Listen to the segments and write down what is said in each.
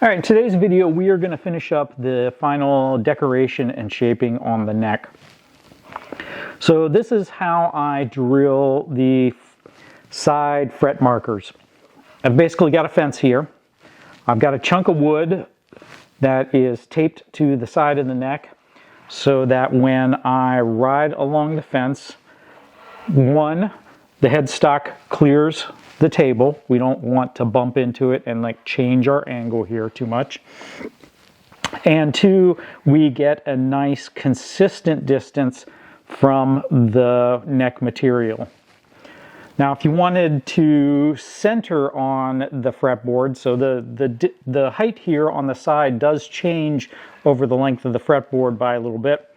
All right, in today's video, we are going to finish up the final decoration and shaping on the neck. So this is how I drill the side fret markers. I've basically got a fence here. I've got a chunk of wood that is taped to the side of the neck so that when I ride along the fence, one, the headstock clears the table. We don't want to bump into it and like change our angle here too much. And two, we get a nice consistent distance from the neck material. Now, if you wanted to center on the fretboard, so the height here on the side does change over the length of the fretboard by a little bit.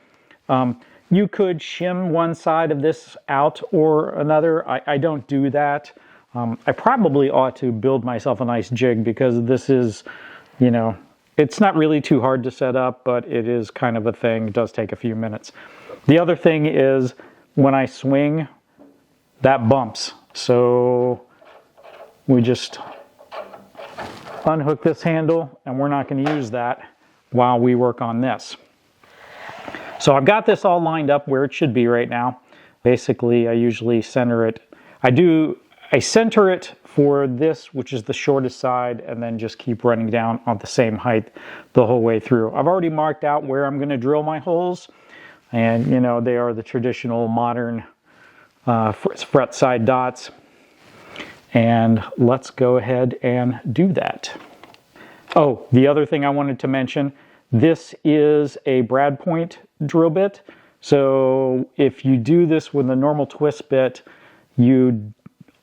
You could shim one side of this out or another. I don't do that. I probably ought to build myself a nice jig because this is, it's not really too hard to set up, but it is kind of a thing. It does take a few minutes. The other thing is when I swing, that bumps. So we just unhook this handle and we're not going to use that while we work on this. So I've got this all lined up where it should be right now. Basically, I usually center it. I center it for this, which is the shortest side, and then just keep running down on the same height the whole way through. I've already marked out where I'm going to drill my holes, and they are the traditional modern fret side dots. And let's go ahead and do that. Oh, the other thing I wanted to mention, this is a brad point drill bit. So if you do this with a normal twist bit, you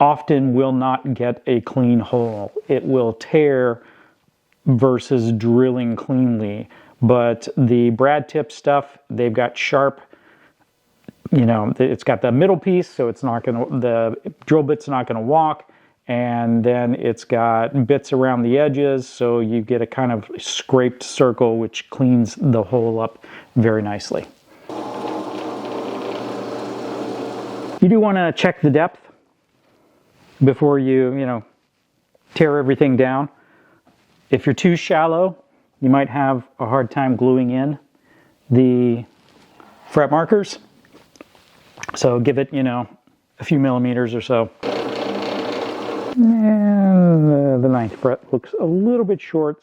often will not get a clean hole. It will tear versus drilling cleanly. But the brad tip stuff, they've got sharp, it's got the middle piece, so it's not the drill bit's not gonna walk. And then it's got bits around the edges, so you get a kind of scraped circle, which cleans the hole up very nicely. You do want to check the depth before you, tear everything down. If you're too shallow, you might have a hard time gluing in the fret markers. So give it, a few millimeters or so. And the ninth fret looks a little bit short,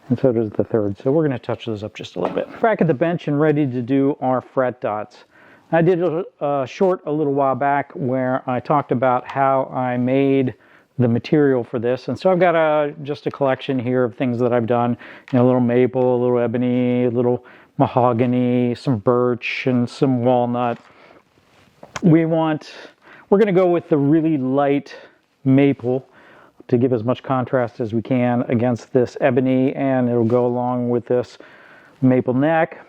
and so does the third. So we're going to touch those up just a little bit. Back at the bench and ready to do our fret dots. I did a short a little while back where I talked about how I made the material for this. And so I've got just a collection here of things that I've done. A little maple, a little ebony, a little mahogany, some birch, and some walnut. We're going to go with the really light maple to give as much contrast as we can against this ebony, and it'll go along with this maple neck.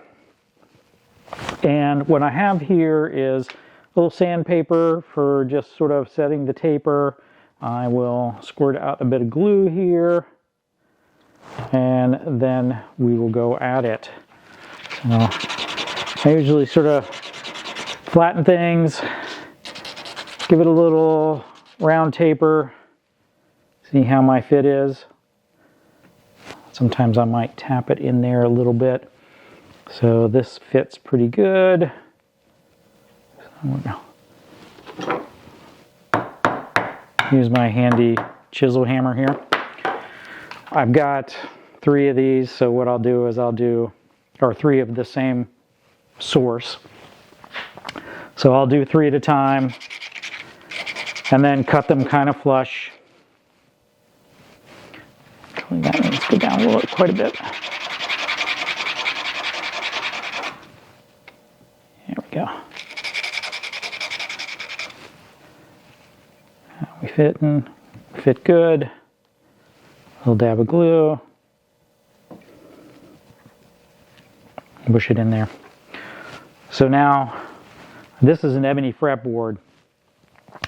And what I have here is a little sandpaper for just sort of setting the taper. I will squirt out a bit of glue here, and then we will go at it. So I usually sort of flatten things, give it a little round taper, see how my fit is. Sometimes I might tap it in there a little bit. So this fits pretty good. So use my handy chisel hammer here. I've got 3 of these, so what I'll do is or 3 of the same source. So I'll do 3 at a time and then cut them kind of flush. Actually, that needs to go down quite a bit. There we go. We fit good. A little dab of glue. Push it in there. So now, this is an ebony fretboard.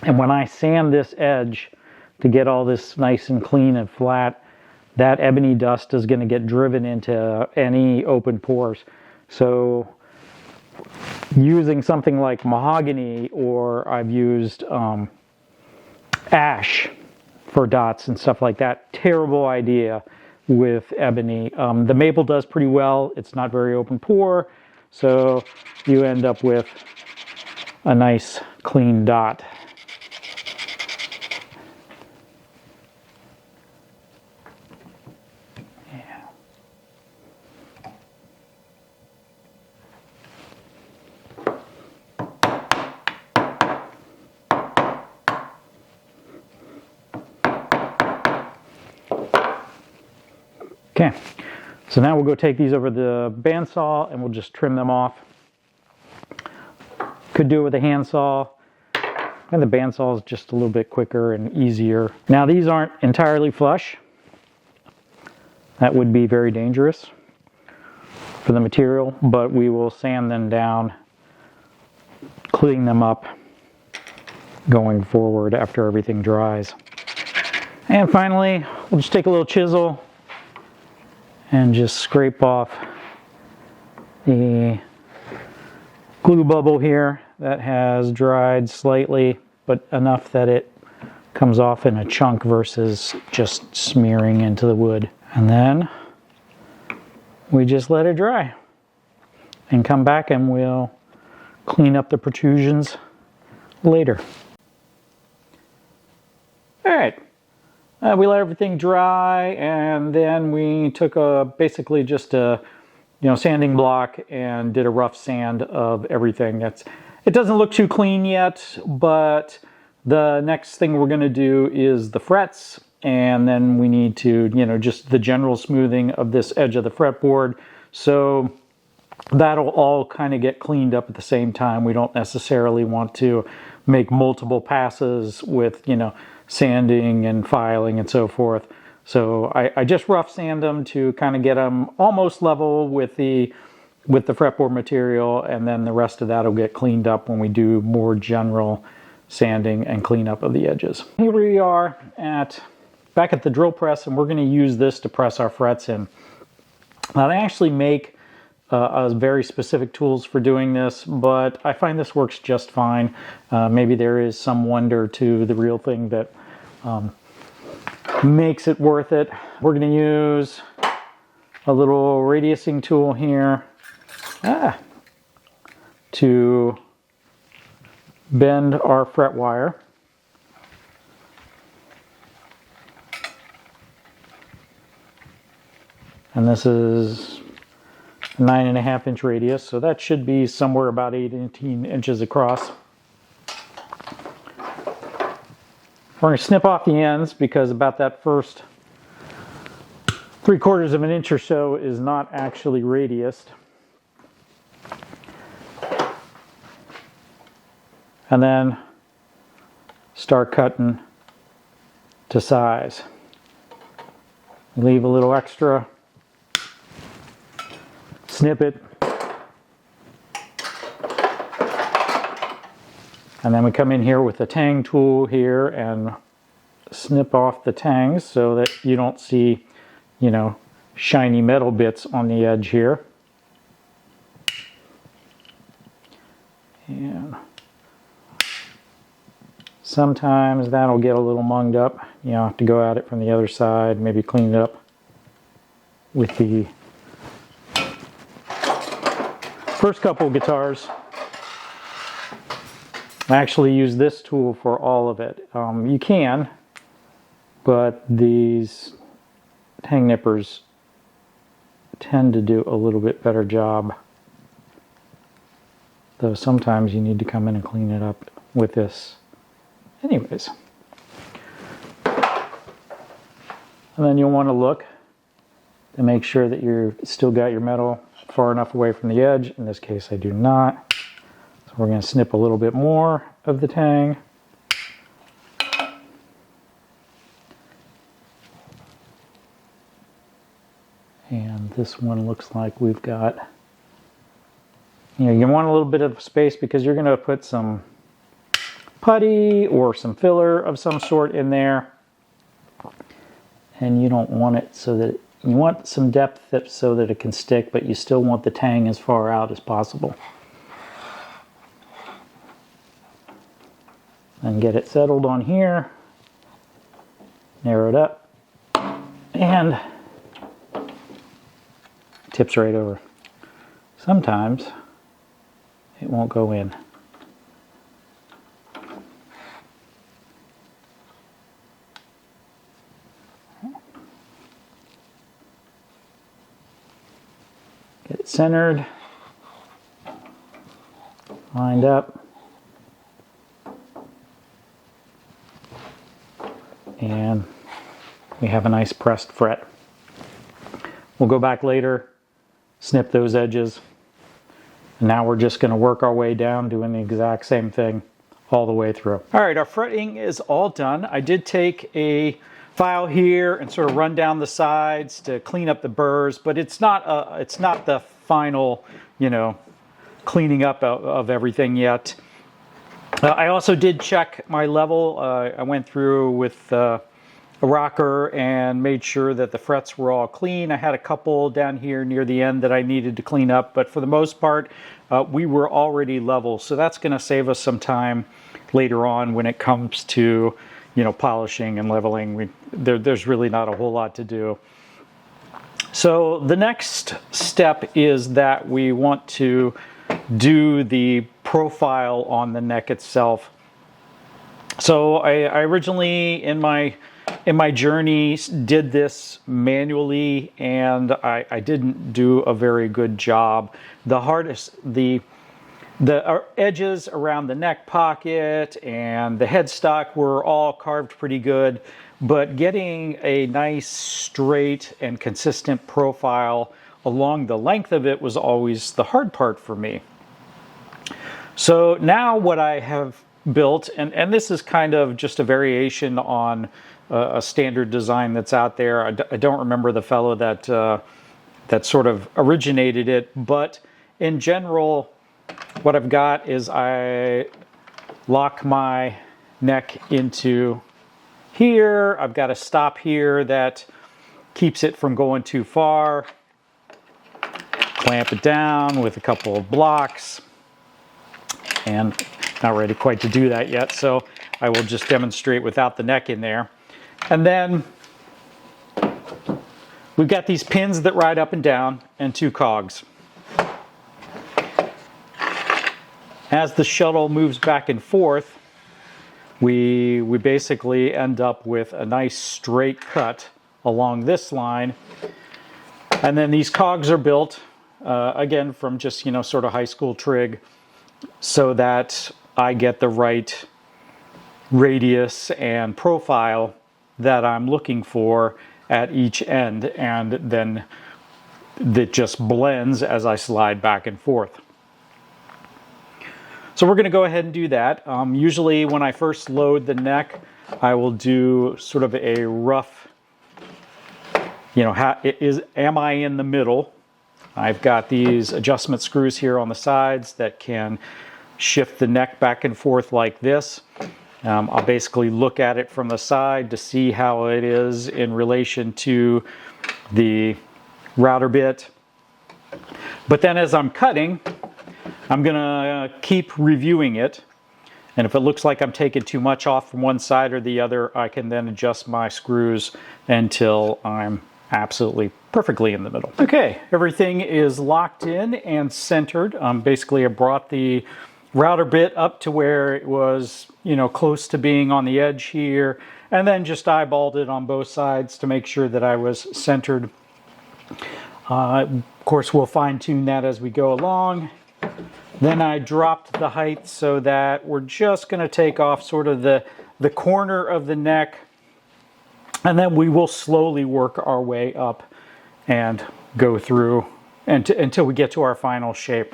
And when I sand this edge to get all this nice and clean and flat, that ebony dust is going to get driven into any open pores. So using something like mahogany, or I've used ash for dots and stuff like that, terrible idea. with ebony. The maple does pretty well. It's not very open pore, so you end up with a nice clean dot. Okay, so now we'll go take these over the bandsaw and we'll just trim them off. Could do it with a handsaw, and the bandsaw is just a little bit quicker and easier. Now these aren't entirely flush. That would be very dangerous for the material, but we will sand them down, clean them up going forward after everything dries. And finally, we'll just take a little chisel and just scrape off the glue bubble here that has dried slightly, but enough that it comes off in a chunk versus just smearing into the wood. And then we just let it dry and come back and we'll clean up the protrusions later. All right. We let everything dry, and then we took basically just a sanding block and did a rough sand of everything. It doesn't look too clean yet, but the next thing we're going to do is the frets, and then we need to just the general smoothing of this edge of the fretboard. So that'll all kind of get cleaned up at the same time. We don't necessarily want to make multiple passes with sanding and filing and so forth. So I just rough sand them to kind of get them almost level with the fretboard material, and then the rest of that will get cleaned up when we do more general sanding and cleanup of the edges. Here we are back at the drill press, and we're going to use this to press our frets in. Now they actually make very specific tools for doing this, but I find this works just fine. Maybe there is some wonder to the real thing that makes it worth it. We're going to use a little radiusing tool here to bend our fret wire. And this is 9.5 inch radius, so that should be somewhere about 18 inches across. We're going to snip off the ends because about that first 3/4 of an inch or so is not actually radiused. And then start cutting to size. Leave a little extra, snip it, and then we come in here with the tang tool here and snip off the tangs so that you don't see, shiny metal bits on the edge here. And sometimes that'll get a little munged up. You have to go at it from the other side, maybe clean it up with the first couple guitars. I actually use this tool for all of it. You can, but these tang nippers tend to do a little bit better job. Though sometimes you need to come in and clean it up with this. Anyways. And then you'll want to look to make sure that you've still got your metal far enough away from the edge. In this case, I do not. So we're going to snip a little bit more of the tang. And this one looks like we've got, you want a little bit of space because you're going to put some putty or some filler of some sort in there. And you don't want it so that, you want some depth so that it can stick, but you still want the tang as far out as possible. And get it settled on here, narrow it up, and tips right over. Sometimes it won't go in. Get it centered, lined up, and we have a nice pressed fret. We'll go back later, snip those edges, and now we're just going to work our way down doing the exact same thing all the way through. All right, our fretting is all done. I did take a file here and sort of run down the sides to clean up the burrs, but it's not the final, cleaning up of everything yet. I also did check my level. I went through with a rocker and made sure that the frets were all clean. I had a couple down here near the end that I needed to clean up, but for the most part, we were already level. So that's going to save us some time later on when it comes to, polishing and leveling. There's really not a whole lot to do. So the next step is that we want to do the profile on the neck itself. So I originally in my journey did this manually, and I didn't do a very good job. The edges around the neck pocket and the headstock were all carved pretty good, but getting a nice straight and consistent profile along the length of it was always the hard part for me. So now what I have built, and this is kind of just a variation on a standard design that's out there. I don't remember the fellow that sort of originated it, but in general, what I've got is I lock my neck into here. I've got a stop here that keeps it from going too far. Clamp it down with a couple of blocks, and not ready quite to do that yet, so I will just demonstrate without the neck in there. And then we've got these pins that ride up and down and two cogs. As the shuttle moves back and forth, we basically end up with a nice straight cut along this line. And then these cogs are built, again, from just, sort of high school trig, so that I get the right radius and profile that I'm looking for at each end, and then that just blends as I slide back and forth. So we're going to go ahead and do that. Usually when I first load the neck, I will do sort of a rough, am I in the middle? I've got these adjustment screws here on the sides that can shift the neck back and forth like this. I'll basically look at it from the side to see how it is in relation to the router bit. But then as I'm cutting, I'm going to keep reviewing it. And if it looks like I'm taking too much off from one side or the other, I can then adjust my screws until I'm absolutely perfectly in the middle. Okay, everything is locked in and centered. Basically, I brought the router bit up to where it was, close to being on the edge here, and then just eyeballed it on both sides to make sure that I was centered. Of course, we'll fine-tune that as we go along. Then I dropped the height so that we're just going to take off sort of the corner of the neck, and then we will slowly work our way up and go through until we get to our final shape.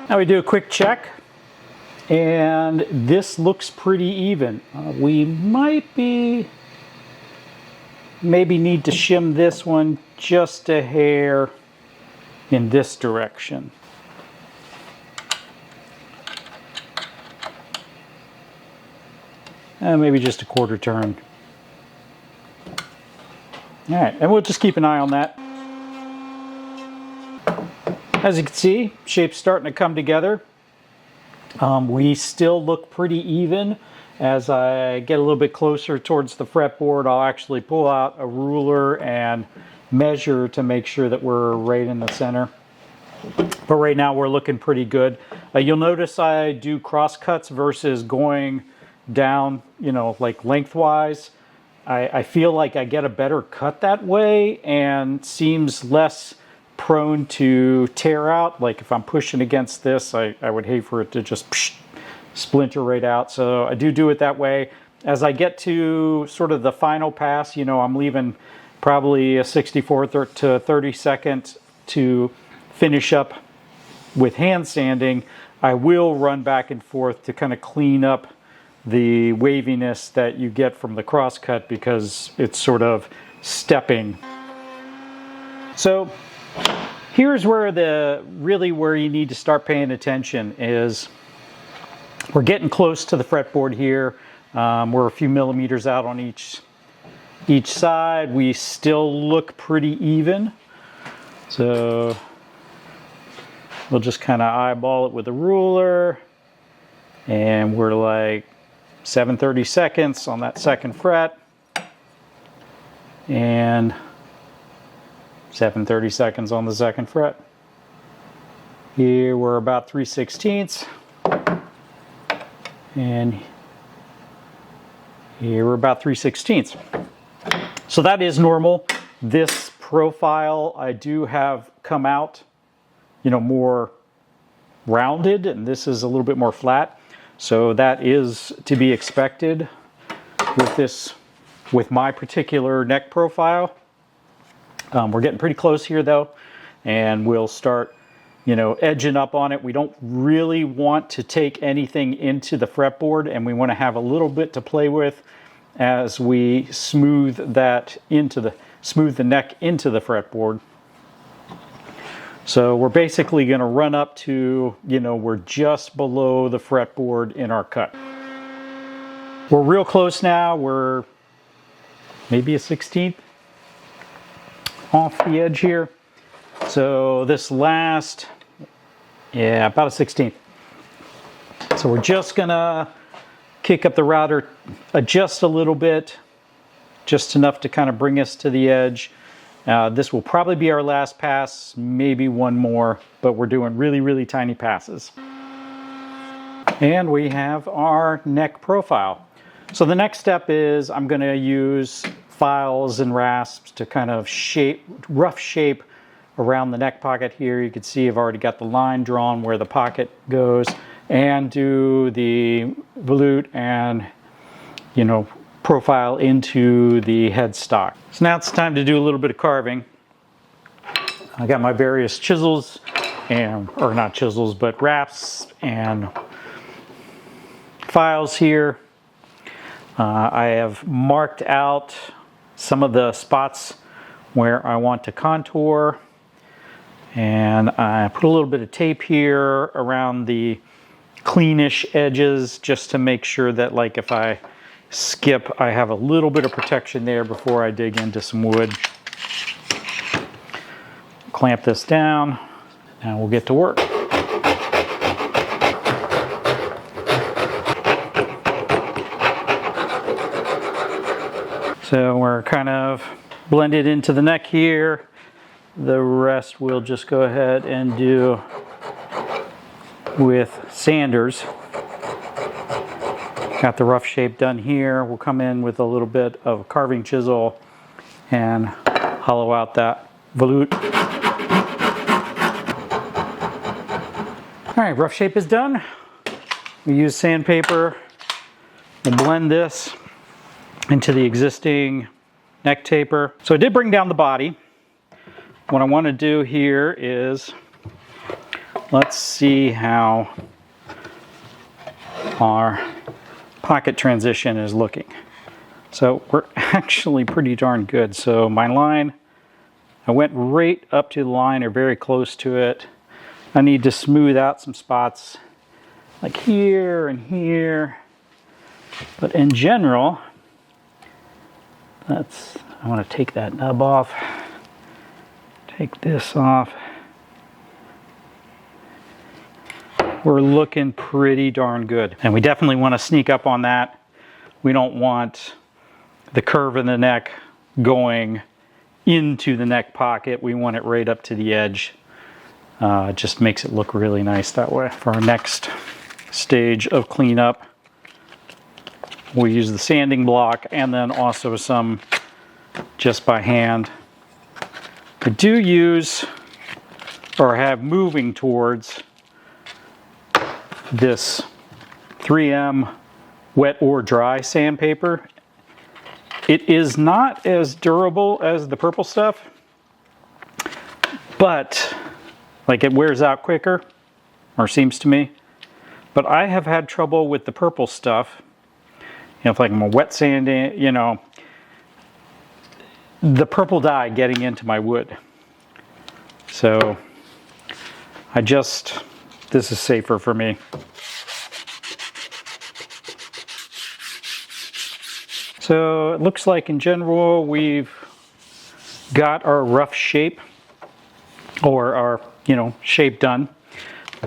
Now we do a quick check, and this looks pretty even. We maybe need to shim this one just a hair in this direction. And maybe just a quarter turn. All right, and we'll just keep an eye on that. As you can see, shape's starting to come together. We still look pretty even as I get a little bit closer towards the fretboard, I'll actually pull out a ruler and measure to make sure that we're right in the center. But right now we're looking pretty good. You'll notice I do cross cuts versus going down, like lengthwise. I feel like I get a better cut that way and seems less prone to tear out. Like if I'm pushing against this, I would hate for it to just splinter right out. So I do it that way. As I get to sort of the final pass, I'm leaving probably a 64 to 32nd to finish up with hand sanding. I will run back and forth to kind of clean up the waviness that you get from the crosscut because it's sort of stepping. So here's where where you need to start paying attention is we're getting close to the fretboard here. We're a few millimeters out on each side. We still look pretty even. So we'll just kind of eyeball it with a ruler, and we're like 7/32 on that second fret, and 7/32 on the second fret. Here we're about 3/16, and here we're about 3/16. So that is normal. This profile I do have come out more rounded, and this is a little bit more flat. So that is to be expected with my particular neck profile. We're getting pretty close here though, and we'll start, edging up on it. We don't really want to take anything into the fretboard, and we want to have a little bit to play with as we smooth the neck into the fretboard. So we're basically going to run up to, we're just below the fretboard in our cut. We're real close now. We're maybe a 16th off the edge here. So this last, about a 16th. So we're just going to kick up the router, adjust a little bit, just enough to kind of bring us to the edge. This will probably be our last pass, maybe one more, but we're doing really, really tiny passes. And we have our neck profile. So the next step is I'm going to use files and rasps to kind of rough shape around the neck pocket here. You can see I've already got the line drawn where the pocket goes, and do the volute and, profile into the headstock. So now it's time to do a little bit of carving. I got my various chisels, or not chisels, but rasps and files here. I have marked out some of the spots where I want to contour, and I put a little bit of tape here around the cleanish edges just to make sure that, like, if I skip, I have a little bit of protection there before I dig into some wood. Clamp this down and we'll get to work. So we're kind of blended into the neck here. The rest we'll just go ahead and do with sanders. Got the rough shape done here. We'll come in with a little bit of a carving chisel and hollow out that volute. All right, rough shape is done. We use sandpaper. We'll blend this into the existing neck taper. So I did bring down the body. What I want to do here is, let's see how our pocket transition is looking. So we're actually pretty darn good. So my line, I went right up to the line or very close to it. I need to smooth out some spots like here and here. But in general, I want to take that nub off, take this off. We're looking pretty darn good. And we definitely want to sneak up on that We don't want the curve in the neck going into the neck pocket. We want it right up to the edge. It just makes it look really nice that way. For our next stage of cleanup, we'll use the sanding block and then also some just by hand. I do use, or have moving towards, this 3M wet or dry sandpaper. It is not as durable as the purple stuff, but like it wears out quicker, or seems to me. But I have had trouble with the purple stuff. You know, if like I'm a wet sanding, you know, the purple dye getting into my wood. So this is safer for me. So it looks like in general we've got our rough shape, or our, you know, shape done.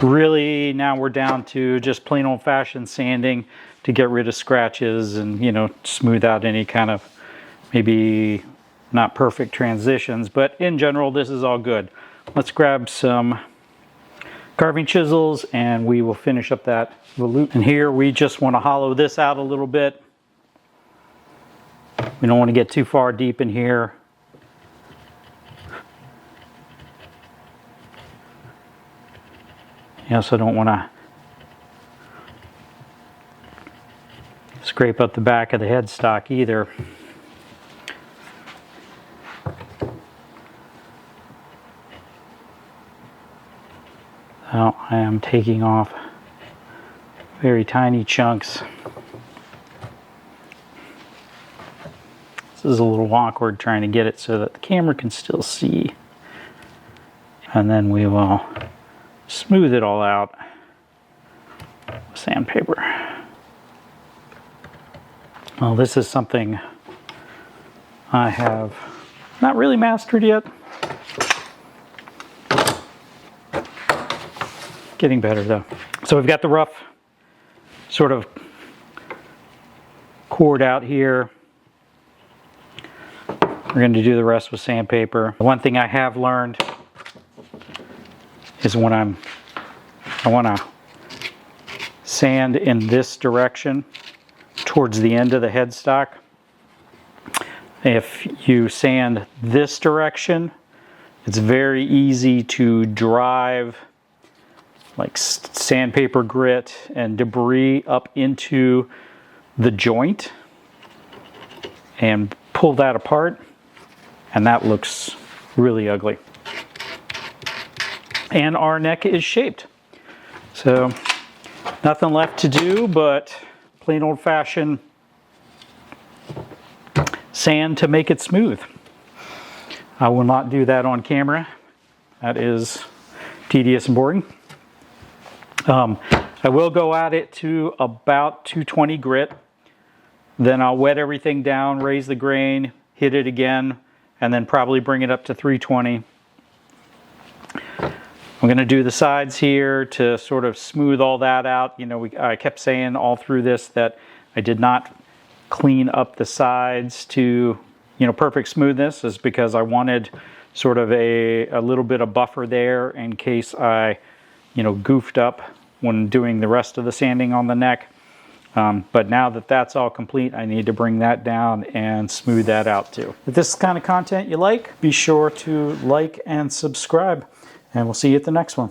Really now we're down to just plain old-fashioned sanding to get rid of scratches and, you know, smooth out any kind of maybe not perfect transitions, but in general this is all good. Let's grab some carving chisels and we will finish up that volute. And here we just want to hollow this out a little bit. We don't want to get too far deep in here. You also don't want to scrape up the back of the headstock either. Now I am taking off very tiny chunks. This is a little awkward trying to get it so that the camera can still see. And then we will smooth it all out with sandpaper. Well, this is something I have not really mastered yet. Getting better though. So we've got the rough sort of cord out here. We're going to do the rest with sandpaper. One thing I have learned is when I want to sand in this direction towards the end of the headstock. If you sand this direction, it's very easy to drive like sandpaper grit and debris up into the joint and pull that apart, and that looks really ugly. And our neck is shaped. So nothing left to do but plain old-fashioned sand to make it smooth. I will not do that on camera. That is tedious and boring. I will go at it to about 220 grit. Then I'll wet everything down, raise the grain, hit it again, and then probably bring it up to 320. I'm going to do the sides here to sort of smooth all that out. You know, I kept saying all through this that I did not clean up the sides to, you know, perfect smoothness, is because I wanted sort of a little bit of buffer there in case I, you know, goofed up when doing the rest of the sanding on the neck. But now that that's all complete, I need to bring that down and smooth that out too. If this is the kind of content you like, be sure to like and subscribe, and we'll see you at the next one.